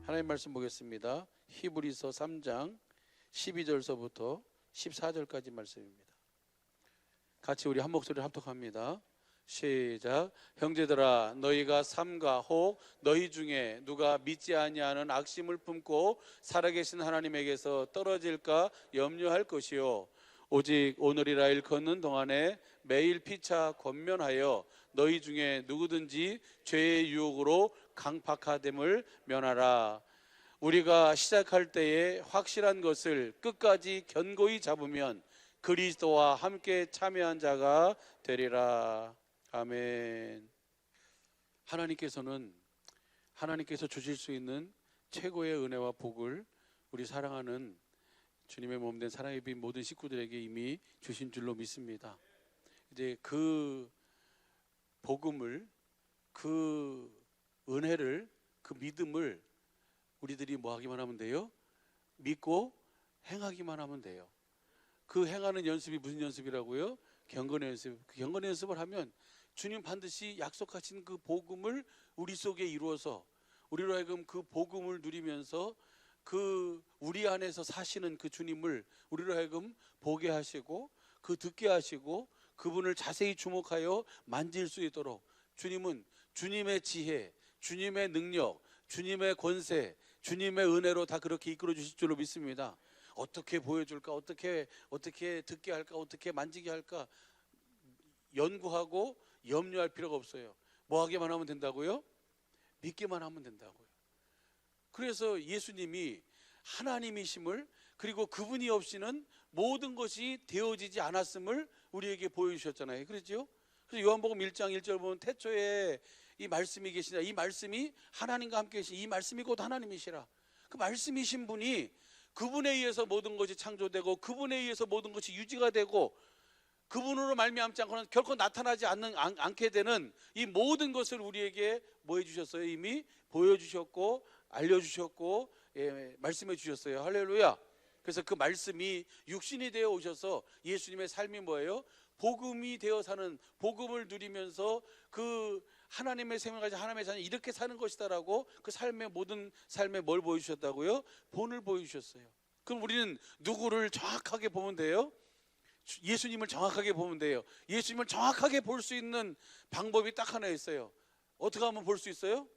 하나님 말씀 보겠습니다. 히브리서 3장 12절서부터 14절까지 말씀입니다. 같이 우리 한 목소리로 합독합니다. 시작. 형제들아, 너희가 삼가 혹 너희 중에 누가 믿지 아니하는 악심을 품고 살아계신 하나님에게서 떨어질까 염려할 것이요, 오직 오늘이라 일컫는 동안에 매일 피차 권면하여 너희 중에 누구든지 죄의 유혹으로 강팍하됨을 면하라. 우리가 시작할 때에 확실한 것을 끝까지 견고히 잡으면 그리스도와 함께 참여한 자가 되리라. 아멘. 하나님께서 주실 수 있는 최고의 은혜와 복을 우리 사랑하는 주님의 몸된 사랑의 빈 모든 식구들에게 이미 주신 줄로 믿습니다. 이제 그 복음을, 그 은혜를, 그 믿음을 우리들이 뭐 하기만 하면 돼요? 믿고 행하기만 하면 돼요. 그 행하는 연습이 무슨 연습이라고요? 경건의 연습. 그 경건의 연습을 하면 주님 반드시 약속하신 그 복음을 우리 속에 이루어서 우리로 하여금 그 복음을 누리면서 그 우리 안에서 사시는 그 주님을 우리로 하여금 보게 하시고 그 듣게 하시고 그분을 자세히 주목하여 만질 수 있도록 주님은 주님의 지혜, 주님의 능력, 주님의 권세, 주님의 은혜로 다 그렇게 이끌어 주실 줄로 믿습니다. 어떻게 보여줄까? 어떻게 듣게 할까? 어떻게 만지게 할까? 연구하고 염려할 필요가 없어요. 뭐 하기만 하면 된다고요? 믿기만 하면 된다고요. 그래서 예수님이 하나님이심을, 그리고 그분이 없이는 모든 것이 되어지지 않았음을 우리에게 보여주셨잖아요. 그렇죠? 그래서 요한복음 1장 1절 보면 태초에 이 말씀이 계시다. 이 말씀이 하나님과 함께 계신 이 말씀이 곧 하나님이시라. 그 말씀이신 분이 그분에 의해서 모든 것이 창조되고 그분에 의해서 모든 것이 유지가 되고 그분으로 말미암지 않고는 결코 나타나지 않게 되는 이 모든 것을 우리에게 뭐 해주셨어요? 이미 보여주셨고 알려주셨고 말씀해 주셨어요. 할렐루야. 그래서 그 말씀이 육신이 되어 오셔서 예수님의 삶이 뭐예요? 복음이 되어 사는, 복음을 누리면서 그 하나님의 생명을 가진 하나님의 자녀 이렇게 사는 것이다라고 그 삶의 모든 삶에 뭘 보여주셨다고요? 본을 보여주셨어요. 그럼 우리는 누구를 정확하게 보면 돼요? 예수님을 정확하게 보면 돼요. 예수님을 정확하게 볼 수 있는 방법이 딱 하나 있어요. 어떻게 하면 볼 수 있어요?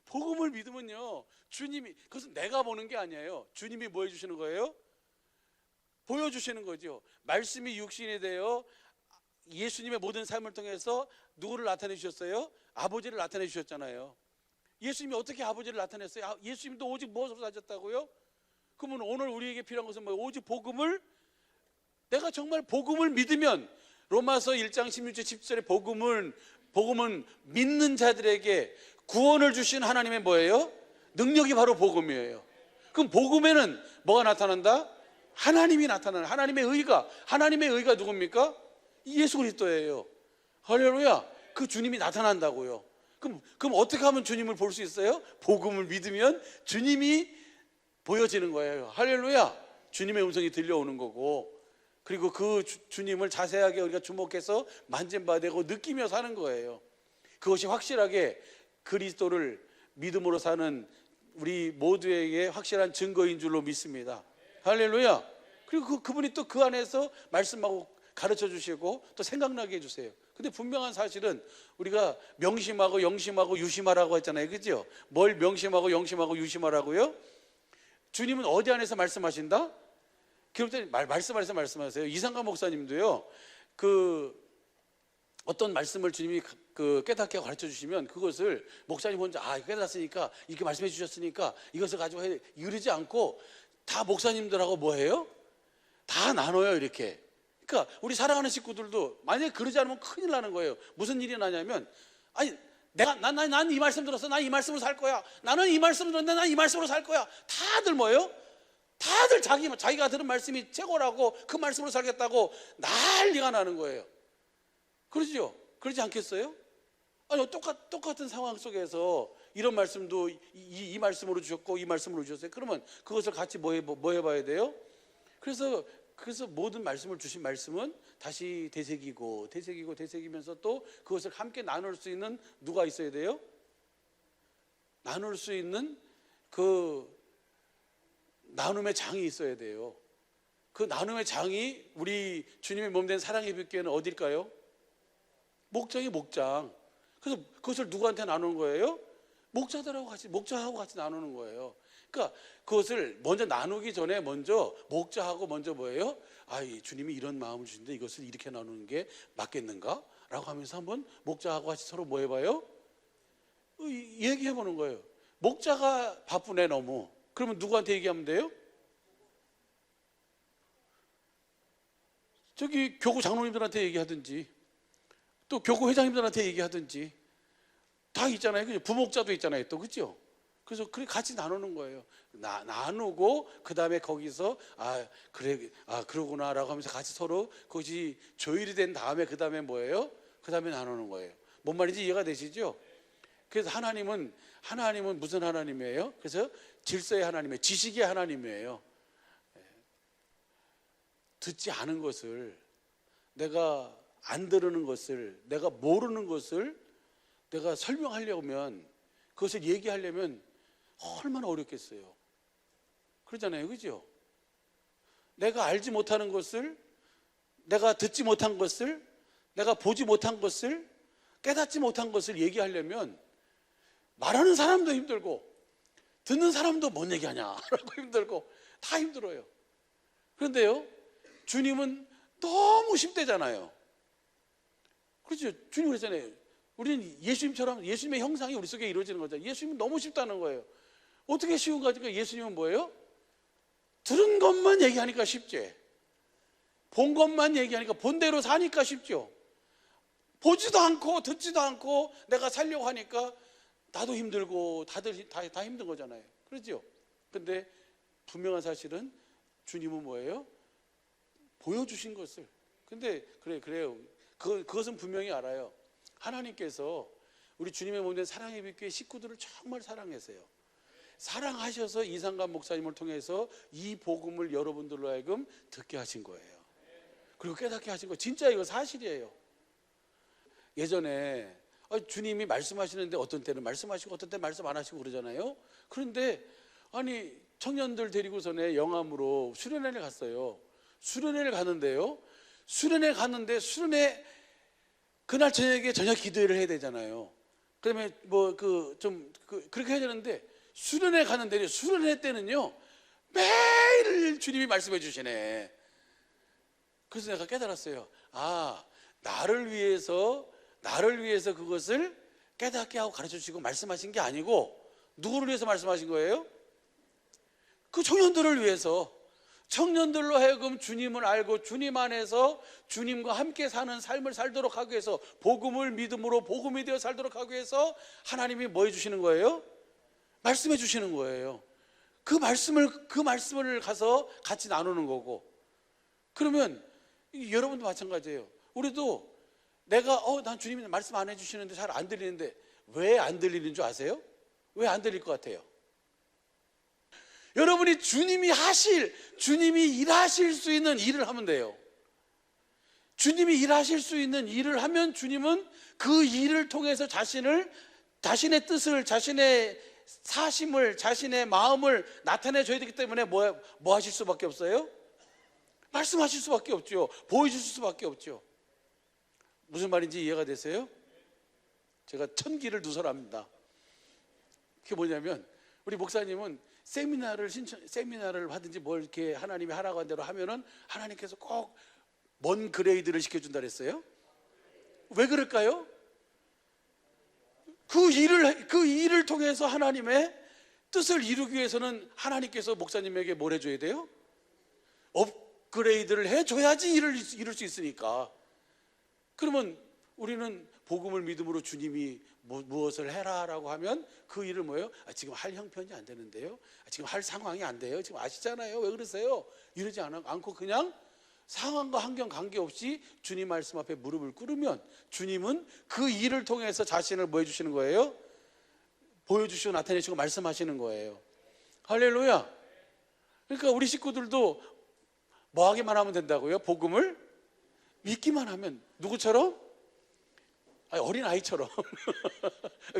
복음을 믿으면요, 주님이, 그것은 내가 보는 게 아니에요. 주님이 뭐 해주시는 거예요? 보여주시는 거죠. 말씀이 육신이 되어 예수님의 모든 삶을 통해서 누구를 나타내 주셨어요? 아버지를 나타내 주셨잖아요. 예수님이 어떻게 아버지를 나타냈어요? 예수님도 오직 무엇으로 사셨다고요? 그러면 오늘 우리에게 필요한 것은 뭐예요? 오직 복음을, 내가 정말 복음을 믿으면, 로마서 1장 16절 17절에 복음은 믿는 자들에게 구원을 주신 하나님의 뭐예요? 능력이 바로 복음이에요. 그럼 복음에는 뭐가 나타난다? 하나님이 나타나는, 하나님의 의가 누굽니까? 예수 그리스도예요. 할렐루야. 그 주님이 나타난다고요. 그럼 어떻게 하면 주님을 볼 수 있어요? 복음을 믿으면 주님이 보여지는 거예요. 할렐루야. 주님의 음성이 들려오는 거고, 그리고 그 주님을 자세하게 우리가 주목해서 만져봐야 되고 느끼며 사는 거예요. 그것이 확실하게 그리스도를 믿음으로 사는 우리 모두에게 확실한 증거인 줄로 믿습니다. 할렐루야. 그리고 그분이 또 그 안에서 말씀하고 가르쳐 주시고 또 생각나게 해주세요. 근데 분명한 사실은 우리가 명심하고 영심하고 유심하라고 했잖아요. 그죠? 뭘 명심하고 영심하고 유심하라고요? 주님은 어디 안에서 말씀하신다? 기록된 말씀하세요. 말씀하세요. 이상가 목사님도요, 그 어떤 말씀을 주님이 그 깨닫게 가르쳐 주시면 그것을 목사님 혼자 깨닫으니까 이렇게 말씀해 주셨으니까 이것을 가지고 해 이러지 않고 다 목사님들하고 뭐 해요? 다 나눠요. 이렇게. 그러니까 우리 사랑하는 식구들도 만약에 그러지 않으면 큰일 나는 거예요. 무슨 일이 나냐면, 난 이 말씀 들었어. 난 이 말씀으로 살 거야. 나는 이 말씀 들었는데 난 이 말씀으로 살 거야. 다들 뭐예요? 다들 자기가 들은 말씀이 최고라고 그 말씀으로 살겠다고 난리가 나는 거예요. 그러죠? 그러지 않겠어요? 아니, 똑같은 상황 속에서 이런 말씀도 이 말씀으로 주셨고 이 말씀으로 주셨어요. 그러면 그것을 같이 뭐 해봐야 돼요? 그래서 모든 말씀을 주신 말씀은 다시 되새기면서 또 그것을 함께 나눌 수 있는 누가 있어야 돼요? 나눌 수 있는 그 나눔의 장이 있어야 돼요. 그 나눔의 장이 우리 주님의 몸된 사랑의 빗교회는 어딜까요? 목장이 목장. 그래서 그것을 누구한테 나누는 거예요? 목자하고 같이 나누는 거예요. 그러니까 그것을 먼저 나누기 전에 먼저 목자하고 먼저 뭐예요? 이 주님이 이런 마음을 주신데 이것을 이렇게 나누는 게 맞겠는가? 라고 하면서 한번 목자하고 같이 서로 뭐 해봐요? 얘기해 보는 거예요. 목자가 바쁘네 너무. 그러면 누구한테 얘기하면 돼요? 저기 교구 장로님들한테 얘기하든지 또 교구 회장님들한테 얘기하든지 다 있잖아요. 그죠? 부목자도 있잖아요. 또 그죠? 그래서 그래 같이 나누는 거예요. 나누고 그 다음에 거기서 그러구나라고 하면서 같이 서로 그것이 조율이 된 다음에 그 다음에 뭐예요? 그 다음에 나누는 거예요. 뭔 말인지 이해가 되시죠? 그래서 하나님은 무슨 하나님이에요? 그래서 질서의 하나님이에요. 지식의 하나님이에요. 듣지 않은 것을, 내가 안 들으는 것을, 내가 모르는 것을 내가 설명하려면, 그것을 얘기하려면 얼마나 어렵겠어요. 그러잖아요. 그죠? 내가 알지 못하는 것을, 내가 듣지 못한 것을, 내가 보지 못한 것을, 깨닫지 못한 것을 얘기하려면 말하는 사람도 힘들고 듣는 사람도 뭔 얘기하냐라고 힘들고 다 힘들어요. 그런데요, 주님은 너무 쉽대잖아요. 그렇죠? 주님 그랬잖아요. 우리는 예수님처럼, 예수님의 형상이 우리 속에 이루어지는 거죠. 예수님은 너무 쉽다는 거예요. 어떻게 쉬운 거니까? 예수님은 뭐예요? 들은 것만 얘기하니까 쉽지. 본 것만 얘기하니까, 본대로 사니까 쉽죠. 보지도 않고 듣지도 않고 내가 살려고 하니까 나도 힘들고 다들 다 힘든 거잖아요. 그렇죠? 근데 분명한 사실은 주님은 뭐예요? 보여주신 것을. 근데 그래요. 그것은 분명히 알아요. 하나님께서 우리 주님의 몸된 사랑의 빗교회 식구들을 정말 사랑하세요. 사랑하셔서 이상감 목사님을 통해서 이 복음을 여러분들로 하여금 듣게 하신 거예요. 그리고 깨닫게 하신 거예요. 진짜 이거 사실이에요. 예전에 주님이 말씀하시는데 어떤 때는 말씀하시고 어떤 때는 말씀 안 하시고 그러잖아요. 그런데 청년들 데리고서는 영암으로 수련회를 갔어요. 수련회를 갔는데 수련회 그날 저녁에 저녁 기도회를 해야 되잖아요. 그다음에 그렇게 해야 되는데 수련회 가는데 수련회 때는요 매일 주님이 말씀해 주시네. 그래서 내가 깨달았어요. 나를 위해서 그것을 깨닫게 하고 가르쳐 주시고 말씀하신 게 아니고 누구를 위해서 말씀하신 거예요? 그 청년들을 위해서, 청년들로 하여금 주님을 알고 주님 안에서 주님과 함께 사는 삶을 살도록 하기 위해서, 복음을 믿음으로 복음이 되어 살도록 하기 위해서 하나님이 뭐 해주시는 거예요? 말씀해 주시는 거예요. 그 말씀을 가서 같이 나누는 거고. 그러면 여러분도 마찬가지예요. 우리도 난 주님이 말씀 안 해주시는데 잘 안 들리는데, 왜 안 들리는 줄 아세요? 왜 안 들릴 것 같아요? 여러분이 주님이 일하실 수 있는 일을 하면 돼요. 주님이 일하실 수 있는 일을 하면 주님은 그 일을 통해서 자신의 뜻을, 자신의 사심을, 자신의 마음을 나타내 줘야 되기 때문에 뭐 하실 수밖에 없어요? 말씀하실 수밖에 없죠. 보여주실 수밖에 없죠. 무슨 말인지 이해가 되세요? 제가 천기를 누설합니다. 그게 뭐냐면, 우리 목사님은 세미나를 하든지 뭘 이렇게 하나님이 하라고 한 대로 하면은 하나님께서 꼭 뭔 그레이드를 시켜준다 그랬어요? 왜 그럴까요? 그 일을 통해서 하나님의 뜻을 이루기 위해서는 하나님께서 목사님에게 뭘 해줘야 돼요? 업그레이드를 해줘야지 일을 이룰 수 있으니까. 그러면 우리는 복음을 믿음으로 주님이 무엇을 해라라고 하면 그 일을 뭐예요? 지금 할 형편이 안 되는데요, 지금 할 상황이 안 돼요, 지금 아시잖아요, 왜 그러세요? 이러지 않고 그냥 상황과 환경 관계없이 주님 말씀 앞에 무릎을 꿇으면 주님은 그 일을 통해서 자신을 뭐 해주시는 거예요? 보여주시고 나타내시고 말씀하시는 거예요. 할렐루야. 그러니까 우리 식구들도 뭐 하기만 하면 된다고요? 복음을 믿기만 하면. 누구처럼? 아니, 어린아이처럼.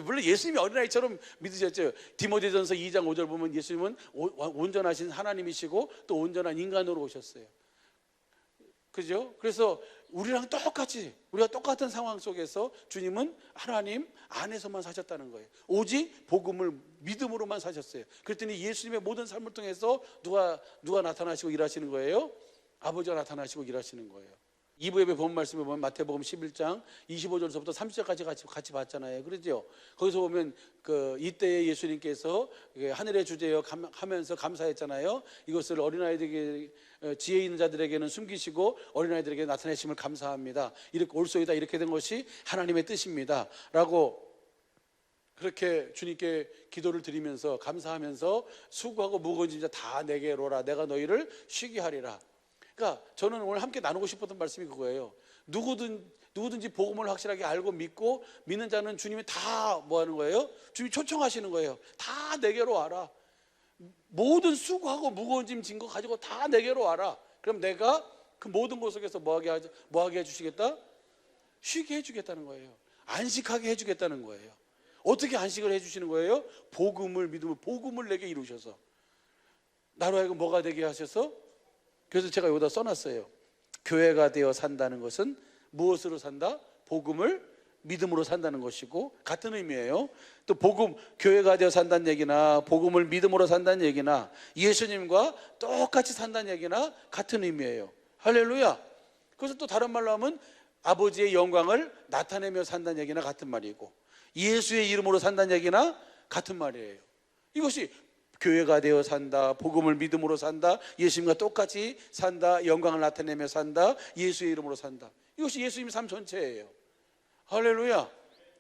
물론 예수님이 어린아이처럼 믿으셨죠. 디모데전서 2장 5절 보면 예수님은 온전하신 하나님이시고 또 온전한 인간으로 오셨어요. 그죠? 그래서 우리랑 똑같이, 우리가 똑같은 상황 속에서 주님은 하나님 안에서만 사셨다는 거예요. 오직 복음을 믿음으로만 사셨어요. 그랬더니 예수님의 모든 삶을 통해서 누가 나타나시고 일하시는 거예요? 아버지가 나타나시고 일하시는 거예요. 2부 예배 본 말씀에 보면 마태복음 11장 25절부터 30절까지 같이 봤잖아요. 그렇죠? 거기서 보면 이때에 예수님께서 하늘의 주제여 하면서 감사했잖아요. 이것을 어린아이들에게, 지혜 있는 자들에게는 숨기시고 어린아이들에게 나타내심을 감사합니다. 이렇게 올소이다, 이렇게 된 것이 하나님의 뜻입니다 라고 그렇게 주님께 기도를 드리면서 감사하면서 수고하고 무거운 짐 다 내게로 오라, 내가 너희를 쉬게 하리라. 그러니까 저는 오늘 함께 나누고 싶었던 말씀이 그거예요. 누구든지 복음을 확실하게 알고 믿는 자는 주님이 다 뭐 하는 거예요? 주님이 초청하시는 거예요. 다 내게로 와라. 모든 수고하고 무거운 짐 진 거 가지고 다 내게로 와라. 그럼 내가 그 모든 것 속에서 뭐 하게 해주시겠다? 쉬게 해주겠다는 거예요. 안식하게 해주겠다는 거예요. 어떻게 안식을 해주시는 거예요? 복음을 믿으면 복음을 내게 이루셔서 나로 하여금 뭐가 되게 하셔서. 그래서 제가 여기다 써놨어요. 교회가 되어 산다는 것은 무엇으로 산다? 복음을 믿음으로 산다는 것이고, 같은 의미예요. 또 교회가 되어 산다는 얘기나 복음을 믿음으로 산다는 얘기나 예수님과 똑같이 산다는 얘기나 같은 의미예요. 할렐루야. 그래서 또 다른 말로 하면 아버지의 영광을 나타내며 산다는 얘기나 같은 말이고, 예수의 이름으로 산다는 얘기나 같은 말이에요. 이것이 교회가 되어 산다, 복음을 믿음으로 산다, 예수님과 똑같이 산다, 영광을 나타내며 산다, 예수의 이름으로 산다. 이것이 예수님의 삶 전체예요. 할렐루야.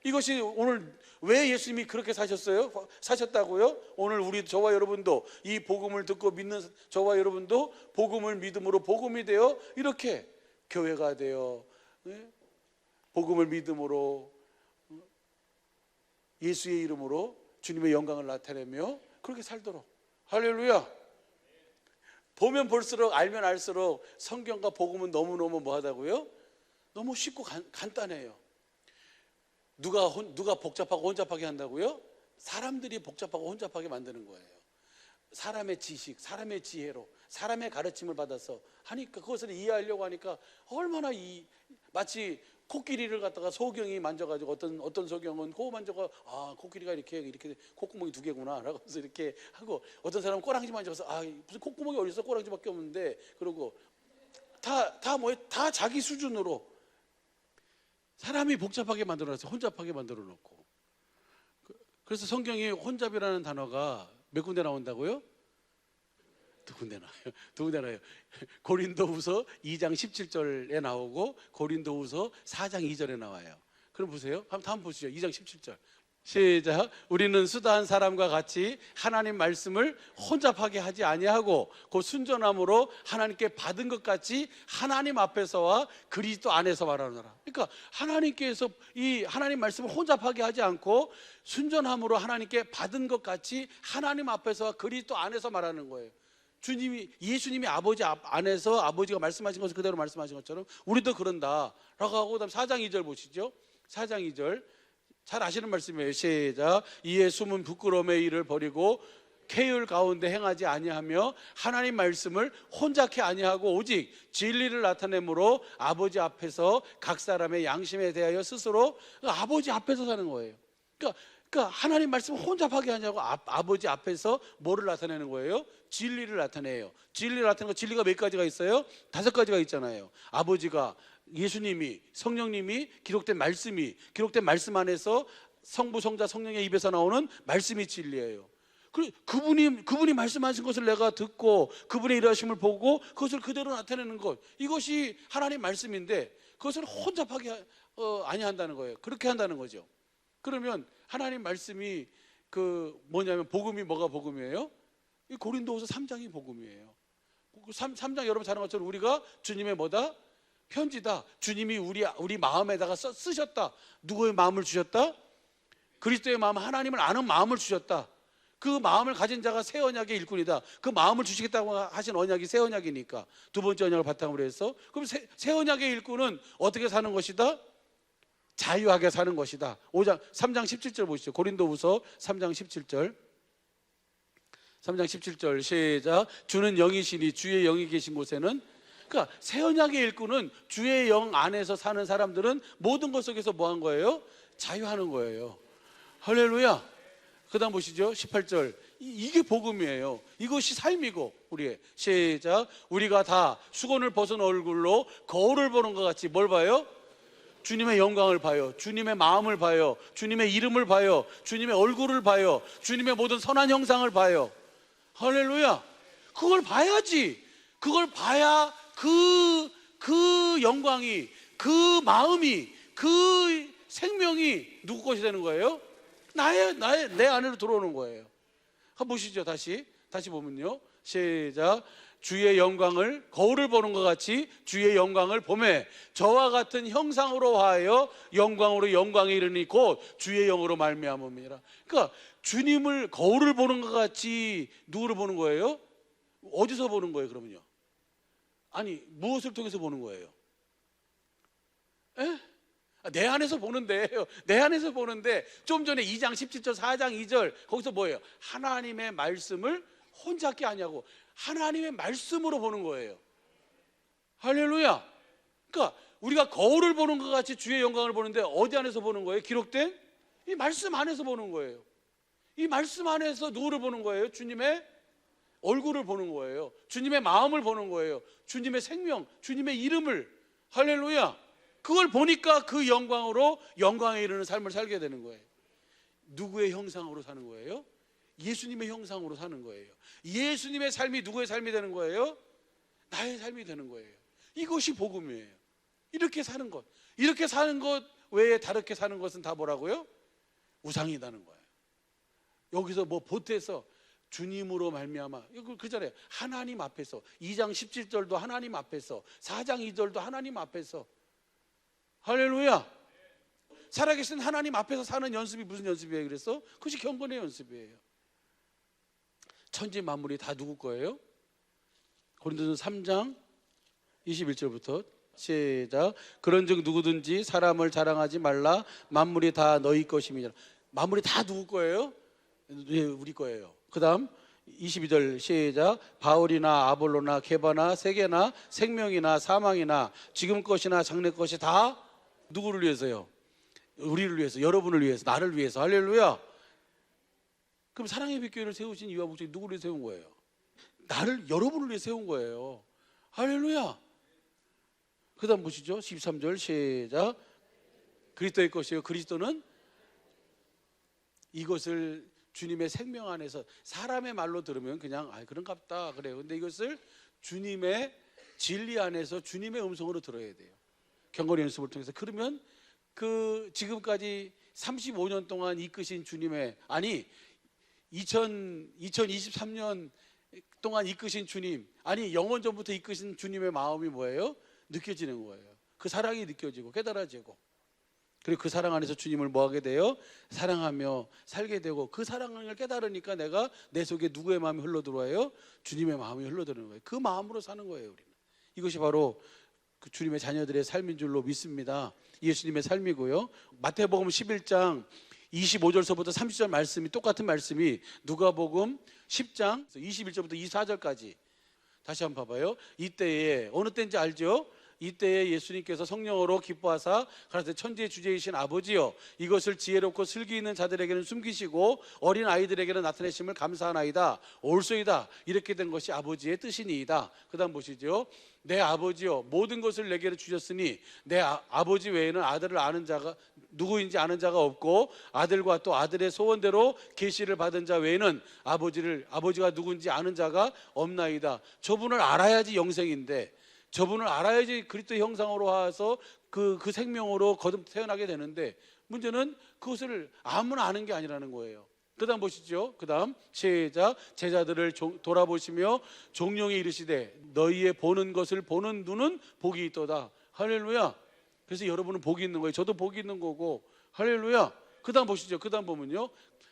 이것이 오늘 왜 예수님이 그렇게 사셨다고요? 오늘 저와 여러분도 이 복음을 듣고 믿는 저와 여러분도 복음을 믿음으로 복음이 되어 이렇게 교회가 되어 복음을 믿음으로 예수의 이름으로 주님의 영광을 나타내며 그렇게 살도록. 할렐루야. 보면 볼수록, 알면 알수록 성경과 복음은 너무너무 뭐하다고요? 너무 쉽고 간단해요. 누가 복잡하고 혼잡하게 한다고요? 사람들이 복잡하고 혼잡하게 만드는 거예요. 사람의 지식, 사람의 지혜로, 사람의 가르침을 받아서 하니까, 그것을 이해하려고 하니까 얼마나 마치 코끼리를 갖다가 소경이 만져가지고 어떤 소경은 코 만져가, 코끼리가 이렇게 콧구멍이 2개구나 라고 해서 이렇게 하고, 어떤 사람은 꼬랑지 만져서 무슨 콧구멍이 어디 있어, 꼬랑지밖에 없는데, 그러고 다 자기 수준으로 사람이 복잡하게 만들어놨어요. 혼잡하게 만들어 놓고. 그래서 성경에 혼잡이라는 단어가 몇 군데 나온다고요? 두 군데 나요. 고린도후서 2장 17절에 나오고 고린도후서 4장 2절에 나와요. 그럼 보세요. 한번 보시죠. 2장 17절. 시작. 우리는 수다한 사람과 같이 하나님 말씀을 혼잡하게 하지 아니하고 곧 순전함으로 하나님께 받은 것 같이 하나님 앞에서와 그리스도 안에서 말하노라. 그러니까 하나님께서 이 하나님 말씀을 혼잡하게 하지 않고 순전함으로 하나님께 받은 것 같이 하나님 앞에서와 그리스도 안에서 말하는 거예요. 예수님이 아버지 안에서 아버지가 말씀하신 것을 그대로 말씀하신 것처럼 우리도 그런다 라고 하고, 그다음 4장 2절 보시죠. 4장 2절 잘 아시는 말씀이에요. 시작. 이에 숨은 부끄러움의 일을 버리고 계율 가운데 행하지 아니하며 하나님 말씀을 혼잡케 아니하고 오직 진리를 나타내므로 아버지 앞에서 각 사람의 양심에 대하여 스스로 아버지 앞에서 사는 거예요. 그러니까 하나님 말씀을 혼잡하게 하냐고 아버지 앞에서 뭐를 나타내는 거예요? 진리를 나타내요. 진리를 나타내는 거, 진리가 몇 가지가 있어요? 5가지가 있잖아요. 아버지가, 예수님이, 성령님이, 기록된 말씀 안에서 성부, 성자, 성령의 입에서 나오는 말씀이 진리예요. 그분이 말씀하신 것을 내가 듣고 그분의 일하심을 보고 그것을 그대로 나타내는 것, 이것이 하나님 말씀인데 그것을 혼잡하게 아니한다는 거예요. 그렇게 한다는 거죠. 그러면 하나님 말씀이 뭐냐면 복음이 뭐가 복음이에요? 이 고린도후서 3장이 복음이에요. 3장 여러분 잘 아는 것처럼 우리가 주님의 뭐다? 편지다. 주님이 우리 마음에다가 쓰셨다. 누구의 마음을 주셨다? 그리스도의 마음, 하나님을 아는 마음을 주셨다. 그 마음을 가진 자가 새 언약의 일꾼이다. 그 마음을 주시겠다고 하신 언약이 새 언약이니까 두 번째 언약을 바탕으로 해서, 그럼 새 언약의 일꾼은 어떻게 사는 것이다? 자유하게 사는 것이다. 3장 17절 보시죠. 고린도후서 3장 17절. 3장 17절 시작. 주는 영이시니 주의 영이 계신 곳에는, 그러니까 새 언약의 일꾼은 주의 영 안에서 사는 사람들은 모든 것 속에서 뭐 한 거예요? 자유하는 거예요. 할렐루야. 그 다음 보시죠. 18절. 이게 복음이에요. 이것이 삶이고 우리의. 시작. 우리가 다 수건을 벗은 얼굴로 거울을 보는 것 같이 뭘 봐요? 주님의 영광을 봐요. 주님의 마음을 봐요. 주님의 이름을 봐요. 주님의 얼굴을 봐요. 주님의 모든 선한 형상을 봐요. 할렐루야. 그걸 봐야지. 그걸 봐야 그 영광이, 그 마음이, 그 생명이 누구 것이 되는 거예요? 내 안으로 들어오는 거예요. 한번 보시죠. 다시 보면요. 시작. 주의 영광을 거울을 보는 것 같이 주의 영광을 보매 저와 같은 형상으로 하여 영광으로 영광에 이르니 곧 주의 영으로 말미암음이라. 그러니까 주님을 거울을 보는 것 같이 누구를 보는 거예요? 어디서 보는 거예요 그러면요? 아니 무엇을 통해서 보는 거예요? 에? 내 안에서 보는데 좀 전에 2장 17절 4장 2절 거기서 뭐예요? 하나님의 말씀을 혼잡게 하냐고, 하나님의 말씀으로 보는 거예요. 할렐루야. 그러니까 우리가 거울을 보는 것 같이 주의 영광을 보는데 어디 안에서 보는 거예요? 기록된 이 말씀 안에서 보는 거예요. 이 말씀 안에서 누구를 보는 거예요? 주님의 얼굴을 보는 거예요. 주님의 마음을 보는 거예요. 주님의 생명, 주님의 이름을. 할렐루야. 그걸 보니까 그 영광으로 영광에 이르는 삶을 살게 되는 거예요. 누구의 형상으로 사는 거예요? 예수님의 형상으로 사는 거예요. 예수님의 삶이 누구의 삶이 되는 거예요? 나의 삶이 되는 거예요. 이것이 복음이에요. 이렇게 사는 것, 이렇게 사는 것 외에 다르게 사는 것은 다 뭐라고요? 우상이라는 거예요. 여기서 뭐 보태서 주님으로 말미암아, 이거 그잖아요. 하나님 앞에서 2장 17절도 하나님 앞에서, 4장 2절도 하나님 앞에서. 할렐루야. 살아계신 하나님 앞에서 사는 연습이 무슨 연습이에요? 그래서 그것이 경건의 연습이에요. 천지 만물이 다 누구 거예요? 고린도전서 3장 21절부터 시작. 그런즉 누구든지 사람을 자랑하지 말라. 만물이 다 너희 것임이니라. 만물이 다 누구 거예요? 우리 거예요. 그 다음 22절 시작. 바울이나 아볼로나 게바나 세계나 생명이나 사망이나 지금 것이나 장래 것이 다 누구를 위해서요? 우리를 위해서, 여러분을 위해서, 나를 위해서. 할렐루야. 그럼 사랑의 빛교회를 세우신 이유와 목적이 누구를 위해 세운 거예요? 나를, 여러분을 위해 세운 거예요. 할렐루야. 그 다음 보시죠. 13절 시작. 그리스도의 것이요 그리스도는 이것을 주님의 생명 안에서, 사람의 말로 들으면 그냥 그런갑다 그래요. 근데 이것을 주님의 진리 안에서 주님의 음성으로 들어야 돼요. 경건의 연습을 통해서. 그러면 그 지금까지 35년 동안 이끄신 주님의, 아니 2023년 동안 이끄신 주님, 아니 영원 전부터 이끄신 주님의 마음이 뭐예요? 느껴지는 거예요. 그 사랑이 느껴지고 깨달아지고, 그리고 그 사랑 안에서 주님을 뭐하게 돼요? 사랑하며 살게 되고, 그 사랑을 깨달으니까 내가 내 속에 누구의 마음이 흘러들어와요? 주님의 마음이 흘러드는 거예요. 그 마음으로 사는 거예요. 우리는 이것이 바로 그 주님의 자녀들의 삶인 줄로 믿습니다. 예수님의 삶이고요. 마태복음 11장 25절서부터 30절 말씀이, 똑같은 말씀이 누가복음 10장 21절부터 24절까지 다시 한번 봐봐요. 이때에, 어느 때인지 알죠? 이때에 예수님께서 성령으로 기뻐하사 가라사대 천지의 주제이신 아버지여, 이것을 지혜롭고 슬기 있는 자들에게는 숨기시고 어린 아이들에게는 나타내심을 감사하나이다. 올소이다. 이렇게 된 것이 아버지의 뜻이니이다. 그 다음 보시죠. 내 아버지여, 모든 것을 내게 주셨으니 내 아버지 외에는 아들을 아는 자가 누구인지 아는 자가 없고, 아들과 또 아들의 소원대로 계시를 받은 자 외에는 아버지가 누구인지 아는 자가 없나이다. 저분을 알아야지 영생인데, 저분을 알아야지 그리스도의 형상으로 와서 그 생명으로 거듭 태어나게 되는데, 문제는 그것을 아무나 아는 게 아니라는 거예요. 그 다음 보시죠. 그 다음 시작. 제자들을 돌아보시며 종용에 이르시되 너희의 보는 것을 보는 눈은 복이 있도다. 할렐루야. 그래서 여러분은 복이 있는 거예요. 저도 복이 있는 거고. 할렐루야. 그 다음 보시죠. 그 다음 보면요,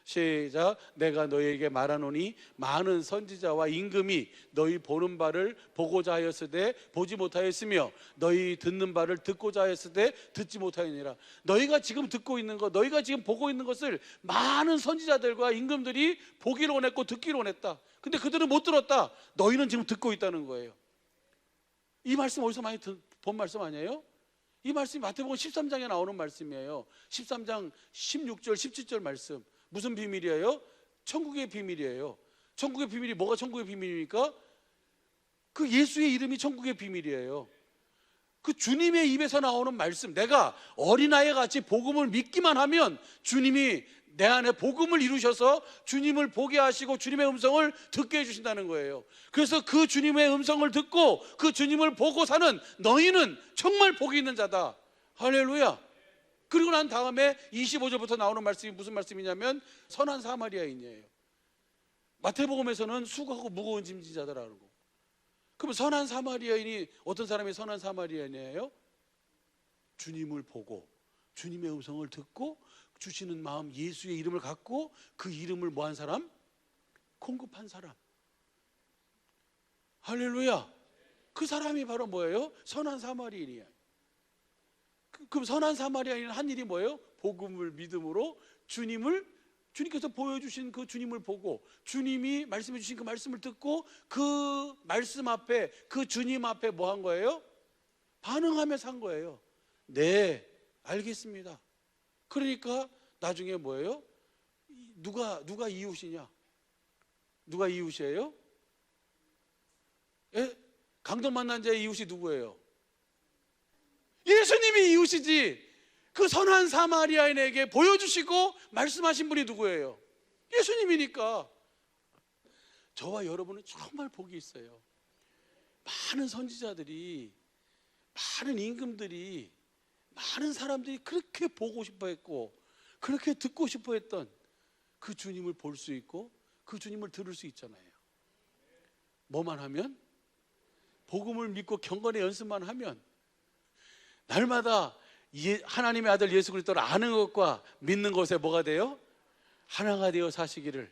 시작. 내가 너희에게 말하노니 많은 선지자와 임금이 너희 보는 바를 보고자 하였으되 보지 못하였으며 너희 듣는 바를 듣고자 하였으되 듣지 못하였느니라. 너희가 지금 듣고 있는 것, 너희가 지금 보고 있는 것을 많은 선지자들과 임금들이 보기를 원했고 듣기를 원했다. 근데 그들은 못 들었다. 너희는 지금 듣고 있다는 거예요. 이 말씀 어디서 많이 본 말씀 아니에요? 이 말씀이 마태복음 13장에 나오는 말씀이에요. 13장 16절 17절 말씀. 무슨 비밀이에요? 천국의 비밀이에요. 천국의 비밀이 뭐가 천국의 비밀입니까? 그 예수의 이름이 천국의 비밀이에요. 그 주님의 입에서 나오는 말씀, 내가 어린아이 같이 복음을 믿기만 하면 주님이 내 안에 복음을 이루셔서 주님을 보게 하시고 주님의 음성을 듣게 해주신다는 거예요. 그래서 그 주님의 음성을 듣고 그 주님을 보고 사는 너희는 정말 복이 있는 자다. 할렐루야. 그리고 난 다음에 25절부터 나오는 말씀이 무슨 말씀이냐면 선한 사마리아인이에요. 마태복음에서는 수고하고 무거운 짐진 자들라고. 그럼 선한 사마리아인이 어떤 사람이 선한 사마리아인이에요? 주님을 보고 주님의 음성을 듣고 주시는 마음, 예수의 이름을 갖고 그 이름을 뭐한 사람? 공급한 사람. 할렐루야. 그 사람이 바로 뭐예요? 선한 사마리아인이에요. 그럼 선한 사마리아인은 한 일이 뭐예요? 복음을 믿음으로 주님께서 보여주신 그 주님을 보고 주님이 말씀해 주신 그 말씀을 듣고 그 말씀 앞에, 그 주님 앞에 뭐 한 거예요? 반응하며 산 거예요. 네, 알겠습니다. 그러니까 나중에 뭐예요? 누가 이웃이냐? 누가 이웃이에요? 예? 강도 만난 자의 이웃이 누구예요? 예수님이 이웃이지. 그 선한 사마리아인에게 보여주시고 말씀하신 분이 누구예요? 예수님이니까. 저와 여러분은 정말 복이 있어요. 많은 선지자들이, 많은 임금들이, 많은 사람들이 그렇게 보고 싶어 했고 그렇게 듣고 싶어 했던 그 주님을 볼 수 있고 그 주님을 들을 수 있잖아요. 뭐만 하면? 복음을 믿고 경건의 연습만 하면 날마다 하나님의 아들 예수 그리스도를 아는 것과 믿는 것에 뭐가 돼요? 하나가 되어 사시기를.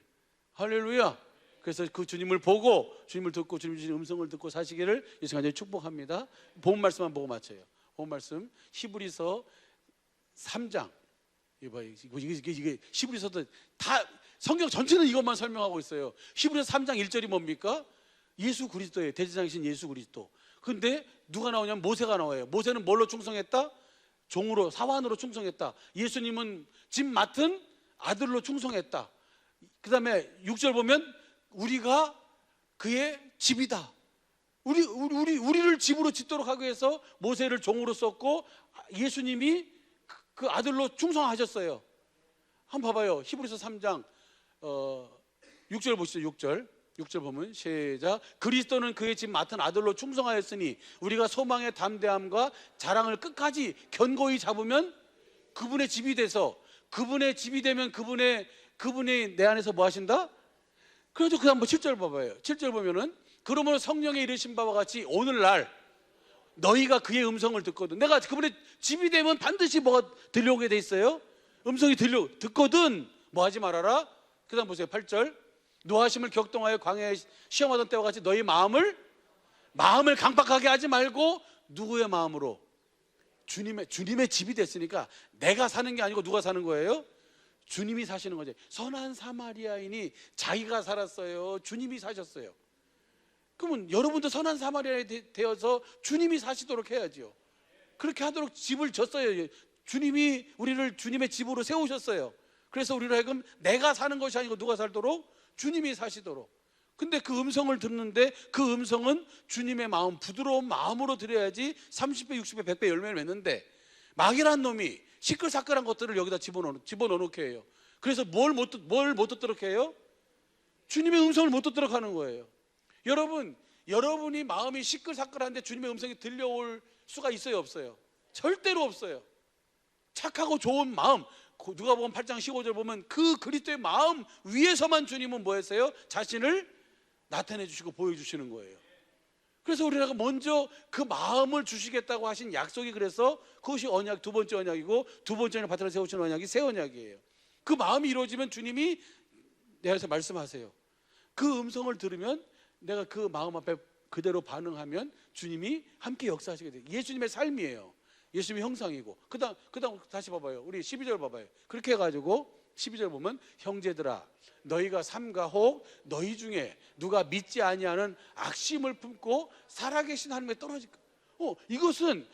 할렐루야. 그래서 그 주님을 보고 주님을 듣고 주님 주신 음성을 듣고 사시기를 예수 간절히 축복합니다. 본 말씀만 보고 마쳐요. 본 말씀 히브리서 3장. 이게 히브리서도 다 성경 전체는 이것만 설명하고 있어요. 히브리서 3장 1절이 뭡니까? 예수 그리스도예요. 대제사장이신 예수 그리스도. 근데 누가 나오냐면 모세가 나와요. 모세는 뭘로 충성했다? 종으로, 사환으로 충성했다. 예수님은 집 맡은 아들로 충성했다. 그 다음에 6절 보면 우리가 그의 집이다. 우리를 집으로 짓도록 하기 위해서 모세를 종으로 썼고 예수님이 그 아들로 충성하셨어요. 한번 봐봐요. 히브리서 3장 6절 보시죠. 6절 보면 시작. 그리스도는 그의 집 맡은 아들로 충성하였으니 우리가 소망의 담대함과 자랑을 끝까지 견고히 잡으면 그분의 집이 돼서, 그분의 집이 되면 그분이 내 안에서 뭐 하신다? 그래서 그 한번 7절 봐봐요. 7절 보면은 그러므로 성령의 이르신 바와 같이 오늘날 너희가 그의 음성을 듣거든. 내가 그분의 집이 되면 반드시 뭐가 들려오게 돼 있어요? 음성이 듣거든 뭐 하지 말아라. 그 다음 보세요. 8절. 노하심을 격동하여 광야에 시험하던 때와 같이 너희 마음을 강박하게 하지 말고 누구의 마음으로? 주님의 집이 됐으니까 내가 사는 게 아니고 누가 사는 거예요? 주님이 사시는 거죠. 선한 사마리아인이 자기가 살았어요? 주님이 사셨어요? 그러면 여러분도 선한 사마리아인이 되어서 주님이 사시도록 해야죠. 그렇게 하도록 집을 졌어요. 주님이 우리를 주님의 집으로 세우셨어요. 그래서 우리로 하여금 내가 사는 것이 아니고 누가 살도록? 주님이 사시도록. 근데 그 음성을 듣는데 그 음성은 주님의 마음, 부드러운 마음으로 드려야지 30배, 60배, 100배 열매를 맺는데 마귀란 놈이 시끌사끌한 것들을 여기다 집어넣게 해요. 그래서 뭘 못 듣도록 해요? 주님의 음성을 못 듣도록 하는 거예요. 여러분이 마음이 시끌사끌한데 주님의 음성이 들려올 수가 있어요, 없어요? 절대로 없어요. 착하고 좋은 마음, 누가복음 8장 15절 보면 그 그리스도의 마음 위에서만 주님은 뭐 했어요? 자신을 나타내 주시고 보여주시는 거예요. 그래서 우리가 먼저 그 마음을 주시겠다고 하신 약속이, 그래서 그것이 언약, 두 번째 언약이고, 두 번째는 바탕을 세우신 언약이 새 언약이에요. 그 마음이 이루어지면 주님이 내가서 말씀하세요. 그 음성을 들으면 내가 그 마음 앞에 그대로 반응하면 주님이 함께 역사하시게 돼요. 예수님의 삶이에요. 예수님의 형상이고. 그다음 다시 봐봐요. 우리 12절 봐봐요. 그렇게 해가지고 12절 보면 형제들아 너희가 삼가 혹 너희 중에 누가 믿지 아니하는 악심을 품고 살아계신 하나님에 떨어질까. 이것은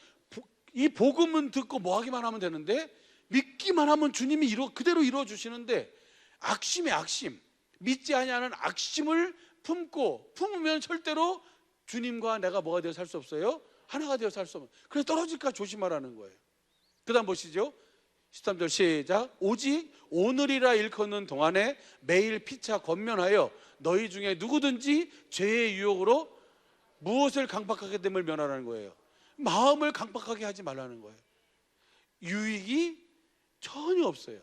이 복음은 듣고 뭐 하기만 하면 되는데 믿기만 하면 주님이 그대로 이루어 주시는데 악심의 악심, 믿지 아니하는 악심을 품으면 절대로 주님과 내가 뭐가 되어 살 수 없어요? 하나가 되어 살 수 없어요. 그래서 떨어질까 조심하라는 거예요. 그 다음 보시죠. 13절 시작. 오직 오늘이라 일컫는 동안에 매일 피차 권면하여 너희 중에 누구든지 죄의 유혹으로 무엇을 강박하게 됨을 면하라는 거예요. 마음을 강박하게 하지 말라는 거예요. 유익이 전혀 없어요.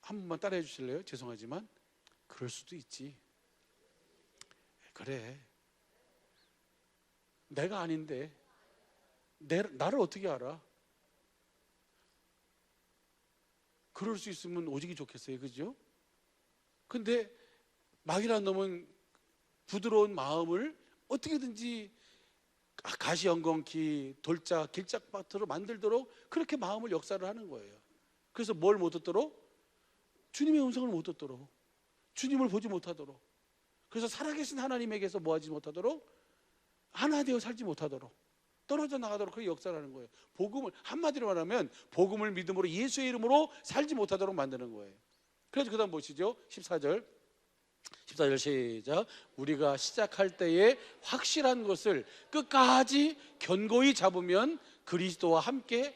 한 번만 따라해 주실래요? 죄송하지만 그럴 수도 있지. 그래, 내가 아닌데 나를 어떻게 알아? 그럴 수 있으면 오직이 좋겠어요, 그죠? 근데 막이라는 놈은 부드러운 마음을 어떻게든지 가시연건키, 돌짝, 길짝밭으로 만들도록 그렇게 마음을 역사를 하는 거예요. 그래서 뭘 못 듣도록? 주님의 음성을 못 듣도록, 주님을 보지 못하도록, 그래서 살아계신 하나님에게서 뭐하지 못하도록, 하나 되어 살지 못하도록, 떨어져 나가도록 그렇게 역사를 하는 거예요. 복음을 한마디로 말하면 복음을 믿음으로 예수의 이름으로 살지 못하도록 만드는 거예요. 그래서 그 다음 보시죠. 14절 시작. 우리가 시작할 때에 확실한 것을 끝까지 견고히 잡으면 그리스도와 함께.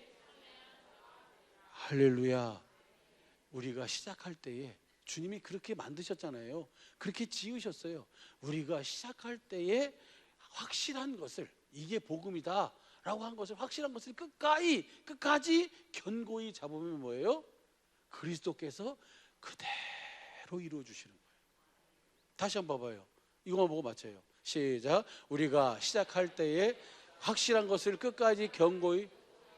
할렐루야. 우리가 시작할 때에 주님이 그렇게 만드셨잖아요. 그렇게 지으셨어요. 우리가 시작할 때에 확실한 것을, 이게 복음이다 라고 한 것을, 확실한 것을 끝까지 견고히 잡으면 뭐예요? 그리스도께서 그대로 이루어 주시는 거예요. 다시 한번 봐봐요. 이거만 보고 맞춰요. 시작. 우리가 시작할 때에 확실한 것을 끝까지 견고히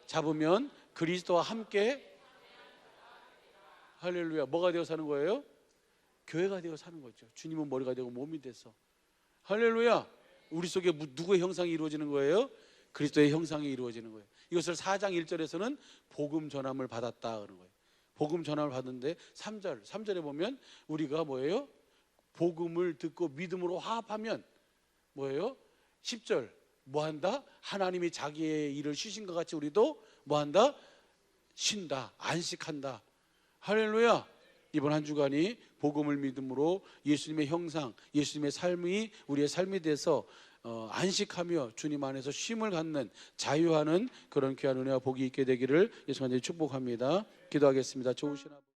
잡으면 그리스도와 함께. 할렐루야. 뭐가 되어 사는 거예요? 교회가 되어 사는 거죠. 주님은 머리가 되고 몸이 돼서. 할렐루야. 우리 속에 누구의 형상이 이루어지는 거예요? 그리스도의 형상이 이루어지는 거예요. 이것을 4장 1절에서는 복음 전함을 받았다 그러는 거예요. 복음 전함을 받는데 3절에 보면 우리가 뭐예요? 복음을 듣고 믿음으로 화합하면 뭐예요? 10절 뭐한다? 하나님이 자기의 일을 쉬신 것 같이 우리도 뭐한다? 쉰다, 안식한다. 할렐루야. 이번 한 주간이 복음을 믿음으로 예수님의 형상, 예수님의 삶이 우리의 삶이 돼서 안식하며 주님 안에서 쉼을 갖는, 자유하는 그런 귀한 은혜와 복이 있게 되기를 예수님의 축복합니다. 기도하겠습니다. 좋으신 아버지.